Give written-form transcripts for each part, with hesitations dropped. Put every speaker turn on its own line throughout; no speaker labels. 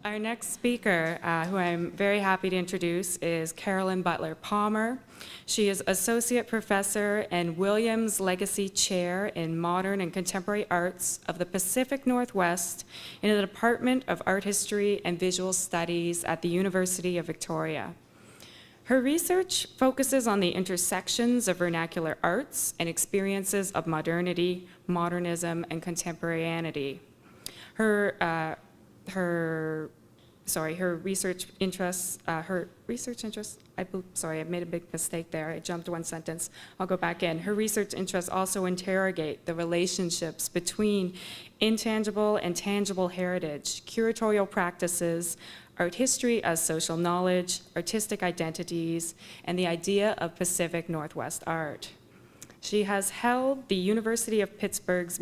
Our next speaker, who I'm very happy to introduce, is Carolyn Butler Palmer. She is Associate Professor and Williams Legacy Chair in Modern and Contemporary Arts of the Pacific Northwest in the Department of Art History and Visual Studies at the University of Victoria. Her research focuses on the intersections of vernacular arts and experiences of modernity, modernism, and contemporaneity. Her research interests, I made a big mistake there. I jumped one sentence. I'll go back in. Her research interests also interrogate the relationships between intangible and tangible heritage, curatorial practices, art history as social knowledge, artistic identities, and the idea of Pacific Northwest art. She has held the University of Pittsburgh's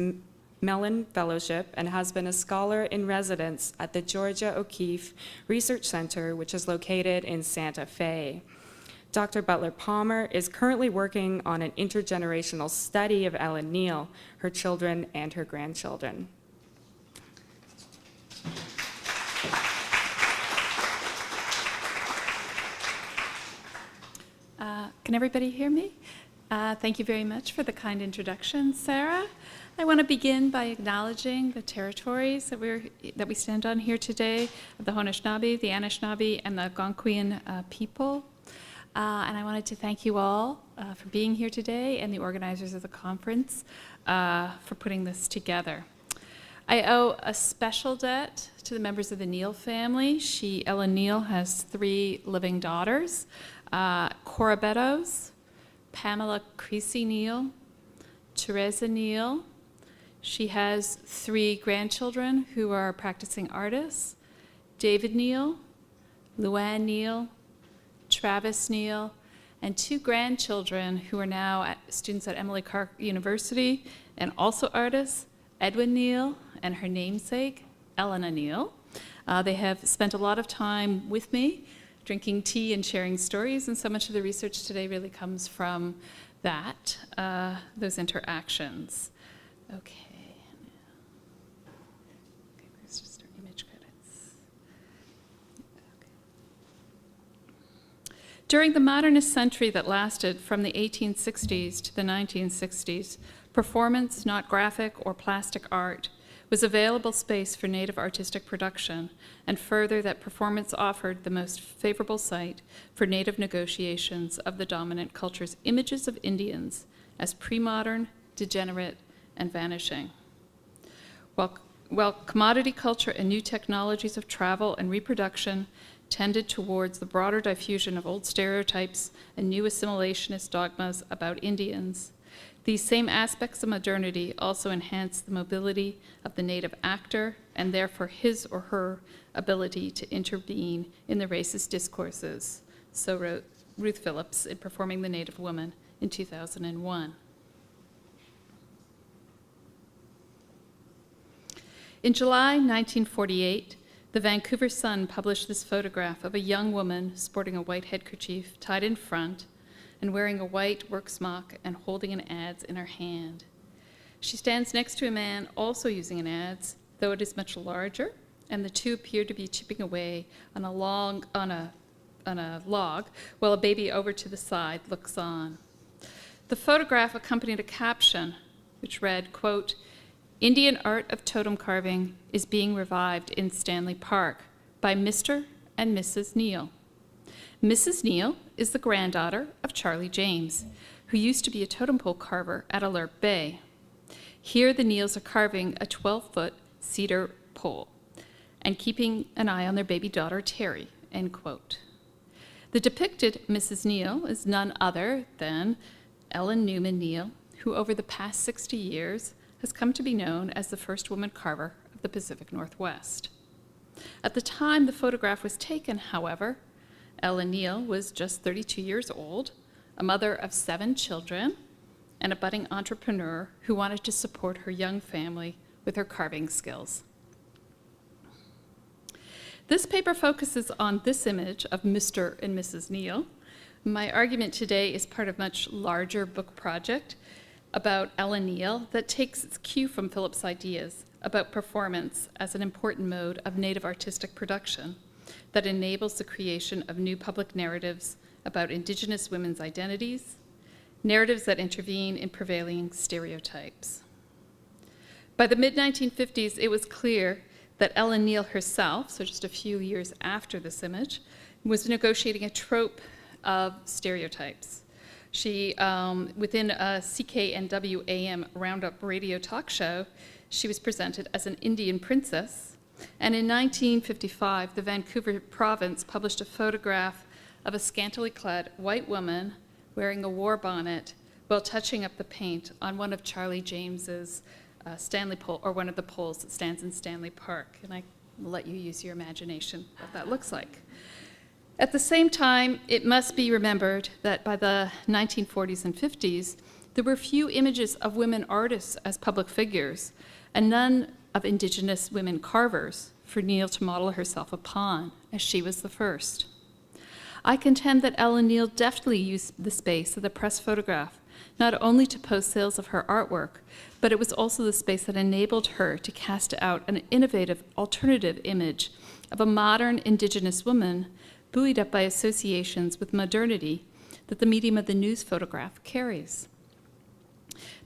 Mellon Fellowship and has been a scholar in residence at the Georgia O'Keeffe Research Center, which is located in Santa Fe. Dr. Butler Palmer is currently working on an intergenerational study of Ellen Neel, her children, and her grandchildren.
Can everybody hear me? Thank you very much for the kind introduction, Sarah. I want to begin by acknowledging the territories that we stand on here today, the Haudenosaunee, the Anishinaabe, and the Algonquian people. And I wanted to thank you all for being here today and the organizers of the conference for putting this together. I owe a special debt to the members of the Neel family. Ellen Neel, has 3 living daughters, Cora Beddoes, Pamela Creasy Neel, Teresa Neel. She has 3 grandchildren who are practicing artists, David Neel, Luann Neel, Travis Neel, and 2 grandchildren who are now students at Emily Carr University and also artists, Edwin Neel and her namesake, Elena Neel. They have spent a lot of time with me, drinking tea and sharing stories, and so much of the research today really comes from that, those interactions. Okay. Where's just our image credits? Okay. During the modernist century that lasted from the 1860s to the 1960s, performance, not graphic or plastic art, was available space for Native artistic production, and further that performance offered the most favorable site for Native negotiations of the dominant culture's images of Indians as pre-modern, degenerate, and vanishing. While commodity culture and new technologies of travel and reproduction tended towards the broader diffusion of old stereotypes and new assimilationist dogmas about Indians, these same aspects of modernity also enhance the mobility of the Native actor and therefore his or her ability to intervene in the racist discourses, so wrote Ruth Phillips in Performing the Native Woman in 2001. In July 1948, the Vancouver Sun published this photograph of a young woman sporting a white headkerchief tied in front and wearing a white work smock and holding an adze in her hand. She stands next to a man also using an adze, though it is much larger, and the two appear to be chipping away on a log while a baby over to the side looks on. The photograph accompanied a caption which read, quote, "Indian art of totem carving is being revived in Stanley Park by Mr. and Mrs. Neel. Mrs. Neel is the granddaughter of Charlie James, who used to be a totem pole carver at Alert Bay. Here the Neels are carving a 12-foot cedar pole and keeping an eye on their baby daughter, Terry," end quote. The depicted Mrs. Neel is none other than Ellen Newman Neel, who over the past 60 years has come to be known as the first woman carver of the Pacific Northwest. At the time the photograph was taken, however, Ellen Neel was just 32 years old, a mother of 7 children, and a budding entrepreneur who wanted to support her young family with her carving skills. This paper focuses on this image of Mr. and Mrs. Neel. My argument today is part of a much larger book project about Ellen Neel that takes its cue from Philip's ideas about performance as an important mode of Native artistic production that enables the creation of new public narratives about Indigenous women's identities, narratives that intervene in prevailing stereotypes. By the mid-1950s, it was clear that Ellen Neel herself, so just a few years after this image, was negotiating a trope of stereotypes. She, within a CKNW AM Roundup radio talk show, she was presented as an Indian princess. And in 1955, the Vancouver province published a photograph of a scantily clad white woman wearing a war bonnet while touching up the paint on one of Charlie James's Stanley pole, or one of the poles that stands in Stanley Park. And I will let you use your imagination what that looks like. At the same time, it must be remembered that by the 1940s and 50s, there were few images of women artists as public figures, and none of Indigenous women carvers for Neel to model herself upon, as she was the first. I contend that Ellen Neel deftly used the space of the press photograph not only to post sales of her artwork, but it was also the space that enabled her to cast out an innovative alternative image of a modern Indigenous woman buoyed up by associations with modernity that the medium of the news photograph carries.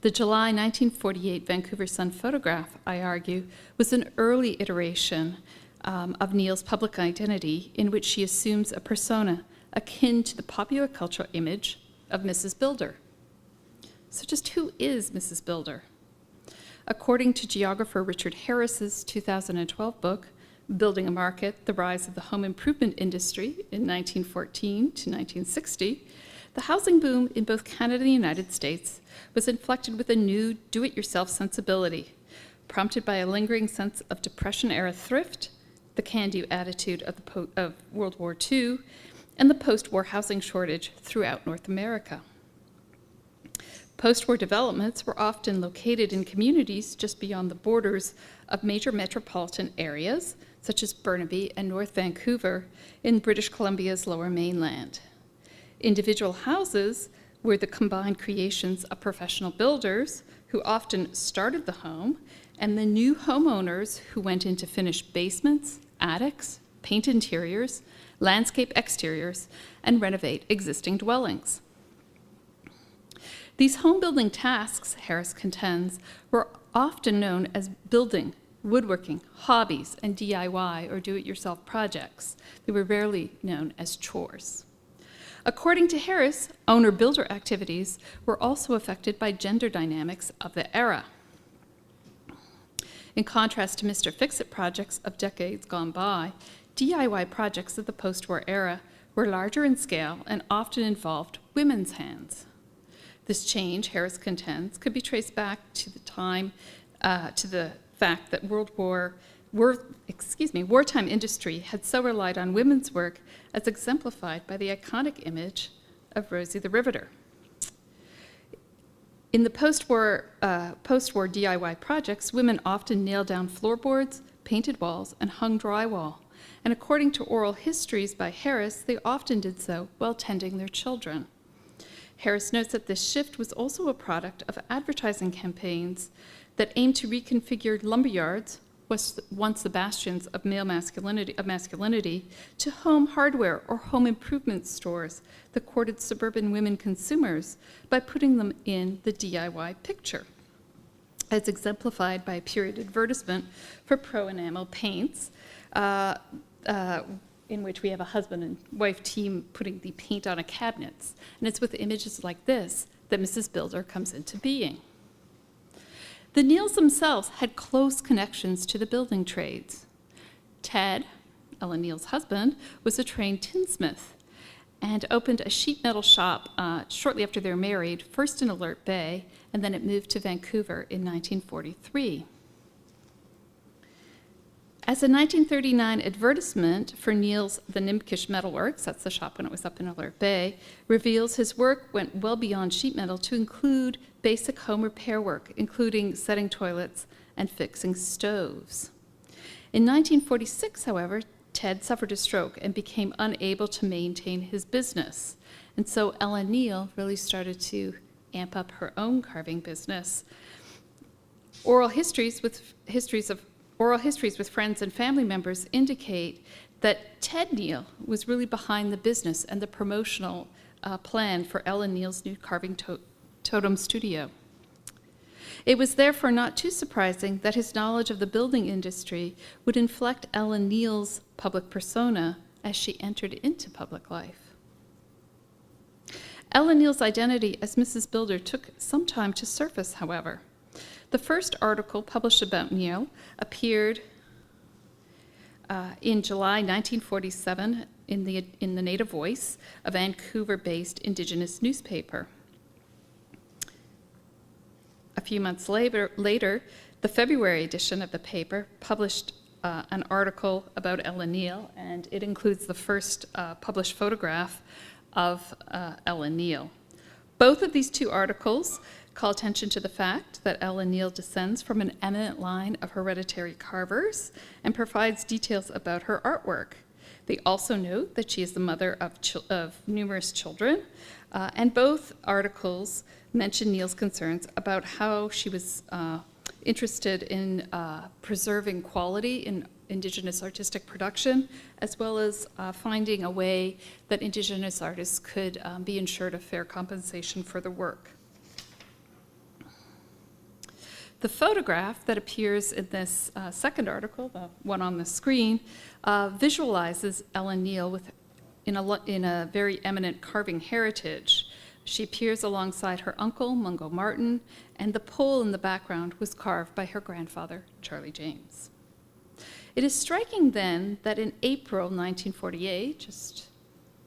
The July 1948 Vancouver Sun photograph, I argue, was an early iteration of Neel's public identity in which she assumes a persona akin to the popular cultural image of Mrs. Builder. So just who is Mrs. Builder? According to geographer Richard Harris's 2012 book, Building a Market, The Rise of the Home Improvement Industry in 1914 to 1960, the housing boom in both Canada and the United States was inflected with a new do-it-yourself sensibility, prompted by a lingering sense of Depression-era thrift, the can-do attitude of World War II, and the post-war housing shortage throughout North America. Post-war developments were often located in communities just beyond the borders of major metropolitan areas, such as Burnaby and North Vancouver in British Columbia's Lower Mainland. Individual houses were the combined creations of professional builders who often started the home, and the new homeowners who went in to finish basements, attics, paint interiors, landscape exteriors, and renovate existing dwellings. These home building tasks, Harris contends, were often known as building, woodworking, hobbies, and DIY or do-it-yourself projects. They were rarely known as chores. According to Harris, owner-builder activities were also affected by gender dynamics of the era. In contrast to Mr. Fix-It projects of decades gone by, DIY projects of the post-war era were larger in scale and often involved women's hands. This change, Harris contends, could be traced back to the fact that wartime industry had so relied on women's work as exemplified by the iconic image of Rosie the Riveter. In the post-war DIY projects, women often nailed down floorboards, painted walls, and hung drywall. And according to oral histories by Harris, they often did so while tending their children. Harris notes that this shift was also a product of advertising campaigns that aimed to reconfigure lumberyards, once the bastions of male masculinity, to home hardware or home improvement stores that courted suburban women consumers by putting them in the DIY picture, as exemplified by a period advertisement for Pro Enamel paints, in which we have a husband and wife team putting the paint on a cabinets. And it's with images like this that Mrs. Builder comes into being. The Neels themselves had close connections to the building trades. Ted, Ellen Neel's husband, was a trained tinsmith and opened a sheet metal shop shortly after they were married, first in Alert Bay, and then it moved to Vancouver in 1943. As a 1939 advertisement for Neel's The Nimkish Metalworks, that's the shop when it was up in Alert Bay, reveals his work went well beyond sheet metal to include basic home repair work, including setting toilets and fixing stoves. In 1946, however, Ted suffered a stroke and became unable to maintain his business. And so Ellen Neel really started to amp up her own carving business. Oral histories with friends and family members indicate that Ted Neel was really behind the business and the promotional plan for Ellen Neel's new carving totem studio. It was therefore not too surprising that his knowledge of the building industry would inflect Ellen Neel's public persona as she entered into public life. Ellen Neel's identity as Mrs. Builder took some time to surface, however. The first article published about Neel appeared in July 1947 in the Native Voice, a Vancouver-based Indigenous newspaper. A few months later, the February edition of the paper published an article about Ellen Neel, and it includes the first published photograph of Ellen Neel. Both of these two articles call attention to the fact that Ellen Neel descends from an eminent line of hereditary carvers and provides details about her artwork. They also note that she is the mother of numerous children, and both articles mention Neel's concerns about how she was interested in preserving quality in Indigenous artistic production, as well as finding a way that Indigenous artists could be ensured a fair compensation for the work. The photograph that appears in this second article, the one on the screen, visualizes Ellen Neel in a very eminent carving heritage. She appears alongside her uncle, Mungo Martin, and the pole in the background was carved by her grandfather, Charlie James. It is striking then that in April 1948, just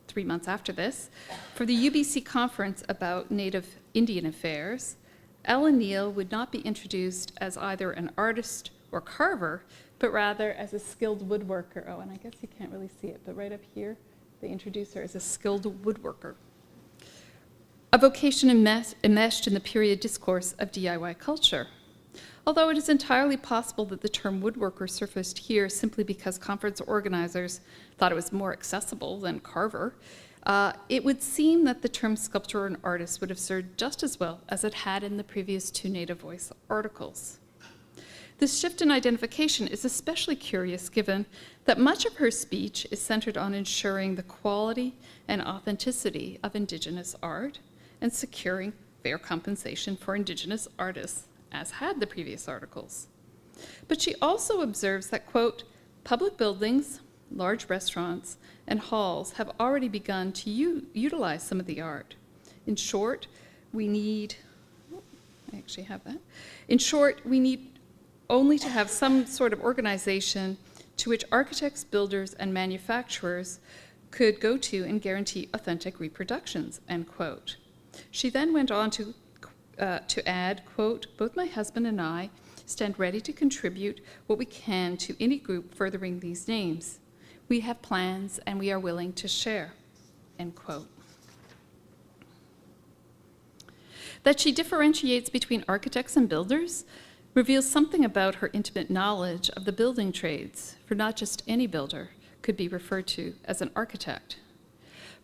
3 months after this, for the UBC conference about Native Indian affairs, Ellen Neel would not be introduced as either an artist or carver, but rather as a skilled woodworker. Oh, and I guess you can't really see it, but right up here, they introduce her as a skilled woodworker. A vocation enmeshed in the period discourse of DIY culture. Although it is entirely possible that the term woodworker surfaced here simply because conference organizers thought it was more accessible than carver, it would seem that the term sculptor and artist would have served just as well as it had in the previous two Native Voice articles. This shift in identification is especially curious given that much of her speech is centered on ensuring the quality and authenticity of Indigenous art and securing fair compensation for Indigenous artists, as had the previous articles. But she also observes that, quote, public buildings, large restaurants, and halls have already begun to utilize some of the art. In short, we need only to have some sort of organization to which architects, builders, and manufacturers could go to and guarantee authentic reproductions, end quote. She then went on to add, quote, both my husband and I stand ready to contribute what we can to any group furthering these names. We have plans and we are willing to share, end quote. That she differentiates between architects and builders reveals something about her intimate knowledge of the building trades, for not just any builder could be referred to as an architect.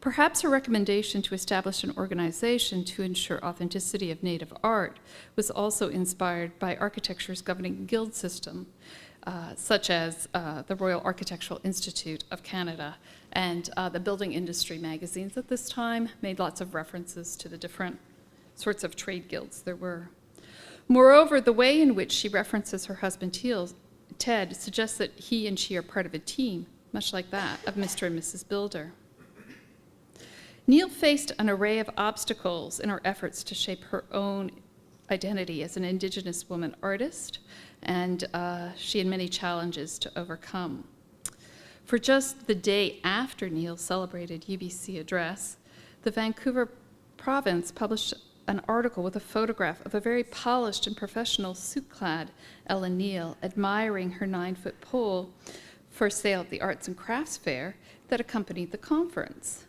Perhaps her recommendation to establish an organization to ensure authenticity of Native art was also inspired by architecture's governing guild system, such as the Royal Architectural Institute of Canada, and the building industry magazines at this time made lots of references to the different sorts of trade guilds there were. Moreover, the way in which she references her husband Ted suggests that he and she are part of a team, much like that of Mr. and Mrs. Builder. Neel faced an array of obstacles in her efforts to shape her own identity as an Indigenous woman artist, and she had many challenges to overcome. For just the day after Neel's celebrated UBC address, the Vancouver province published an article with a photograph of a very polished and professional suit-clad Ellen Neel admiring her 9-foot pole for sale at the Arts and Crafts Fair that accompanied the conference.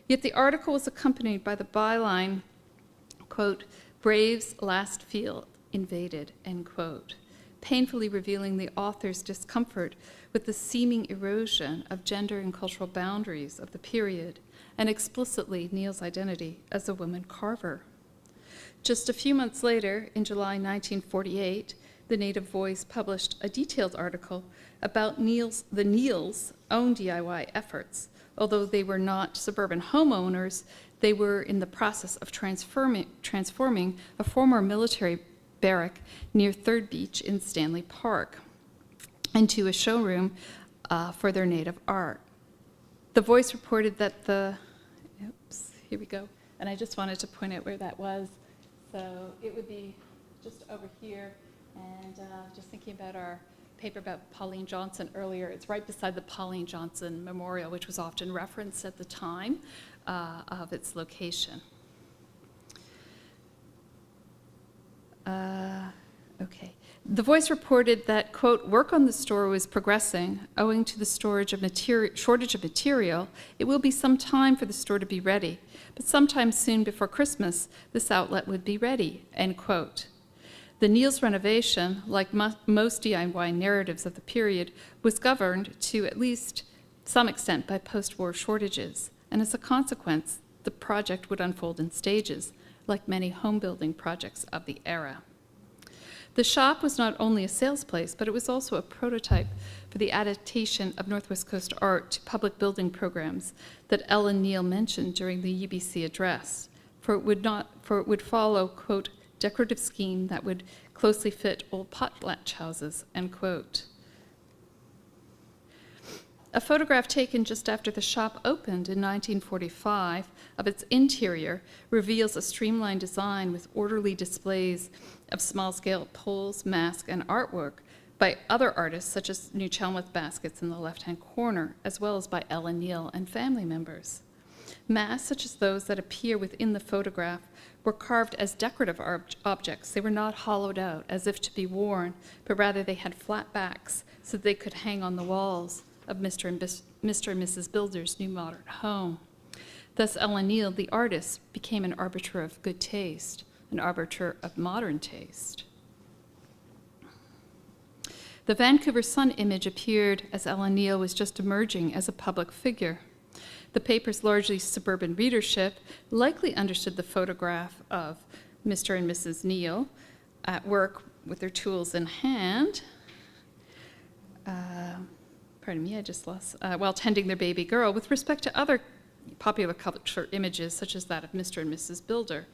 Yet the article was accompanied by the byline, quote, Braves last field invaded, end quote, painfully revealing the author's discomfort with the seeming erosion of gender and cultural boundaries of the period, and explicitly Neel's identity as a woman carver. Just a few months later, in July 1948, the Native Voice published a detailed article about the Neel's own DIY efforts. Although they were not suburban homeowners, they were in the process of transforming a former military barrack near Third Beach in Stanley Park into a showroom for their native art. The Voice reported that here we go, and I just wanted to point out where that was. So it would be just over here, and just thinking about our paper about Pauline Johnson earlier, it's right beside the Pauline Johnson Memorial, which was often referenced at the time of its location. Okay. The Voice reported that, quote, work on the store was progressing. Owing to the shortage of material, it will be some time for the store to be ready, but sometime soon before Christmas, this outlet would be ready, end quote. The Neel's renovation, like most DIY narratives of the period, was governed to at least some extent by post-war shortages, and as a consequence, the project would unfold in stages, like many home-building projects of the era. The shop was not only a sales place, but it was also a prototype for the adaptation of Northwest Coast art to public building programs that Ellen Neel mentioned during the UBC address, for it would follow, quote, decorative scheme that would closely fit old potlatch houses, end quote. A photograph taken just after the shop opened in 1945 of its interior reveals a streamlined design with orderly displays of small-scale poles, masks, and artwork by other artists, such as New Chelmsford baskets in the left-hand corner, as well as by Ellen Neel and family members. Masks, such as those that appear within the photograph, were carved as decorative objects. They were not hollowed out as if to be worn, but rather they had flat backs so they could hang on the walls of Mr. and Mrs. Builder's new modern home. Thus, Ellen Neel, the artist, became an arbiter of good taste, an arbiter of modern taste. The Vancouver Sun image appeared as Ellen Neel was just emerging as a public figure. The paper's largely suburban readership likely understood the photograph of Mr. and Mrs. Neel at work with their tools in hand, while tending their baby girl, with respect to other popular culture images such as that of Mr. and Mrs. Builder.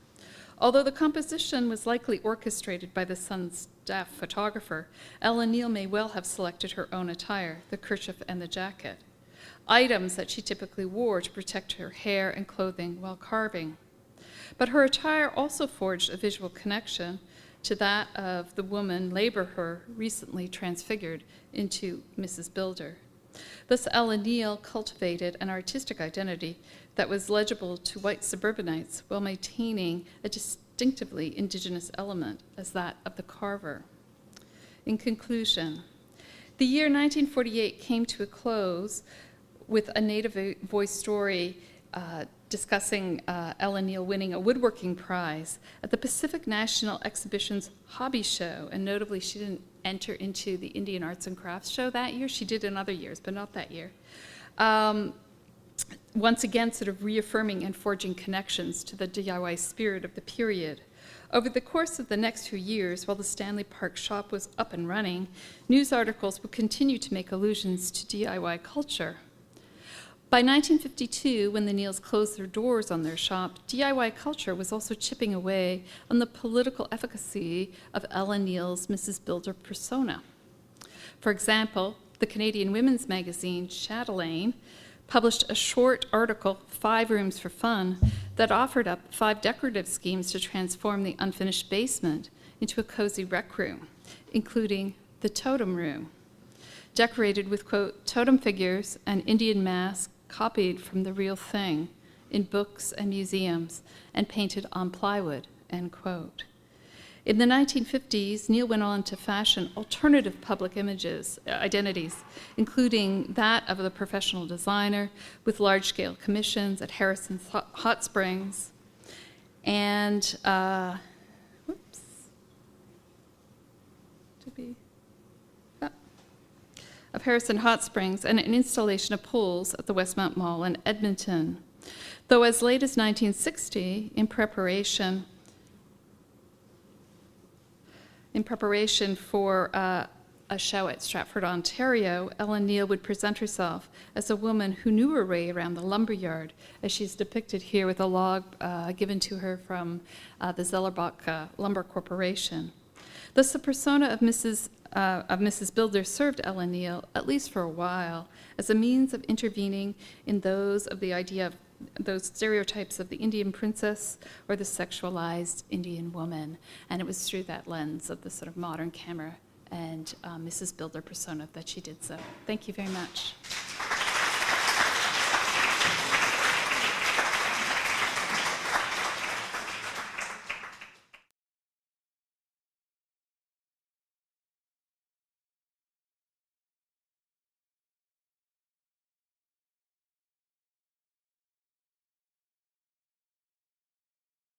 Although the composition was likely orchestrated by the Sun's staff photographer, Ellen Neel may well have selected her own attire, the kerchief and the jacket, items that she typically wore to protect her hair and clothing while carving. But her attire also forged a visual connection to that of the woman laborer recently transfigured into Mrs. Builder. Thus, Ellen Neel cultivated an artistic identity that was legible to white suburbanites while maintaining a distinctively indigenous element as that of the carver. In conclusion, the year 1948 came to a close with a Native Voice story discussing Ellen Neel winning a woodworking prize at the Pacific National Exhibition's hobby show, and notably she didn't enter into the Indian Arts and Crafts show that year. She did in other years, but not that year. Once again, sort of reaffirming and forging connections to the DIY spirit of the period. Over the course of the next few years, while the Stanley Park shop was up and running, news articles would continue to make allusions to DIY culture. By 1952, when the Neels closed their doors on their shop, DIY culture was also chipping away on the political efficacy of Ellen Neel's Mrs. Builder persona. For example, the Canadian women's magazine, Chatelaine, published a short article, 5 Rooms for Fun, that offered up 5 decorative schemes to transform the unfinished basement into a cozy rec room, including the totem room, decorated with, quote, totem figures and Indian masks copied from the real thing in books and museums and painted on plywood, end quote. In the 1950s, Neel went on to fashion alternative public identities, including that of the professional designer with large-scale commissions at Harrison's Hot Springs and, of Harrison Hot Springs and an installation of poles at the Westmount Mall in Edmonton. Though as late as 1960, in preparation In preparation for a show at Stratford, Ontario, Ellen Neel would present herself as a woman who knew her way around the lumberyard, as she's depicted here with a log given to her from the Zellerbach Lumber Corporation. Thus, the persona of Mrs. Builder served Ellen Neel, at least for a while, as a means of intervening in those stereotypes of the Indian princess or the sexualized Indian woman. And it was through that lens of the sort of modern camera and Mrs. Builder persona that she did so. Thank you very much.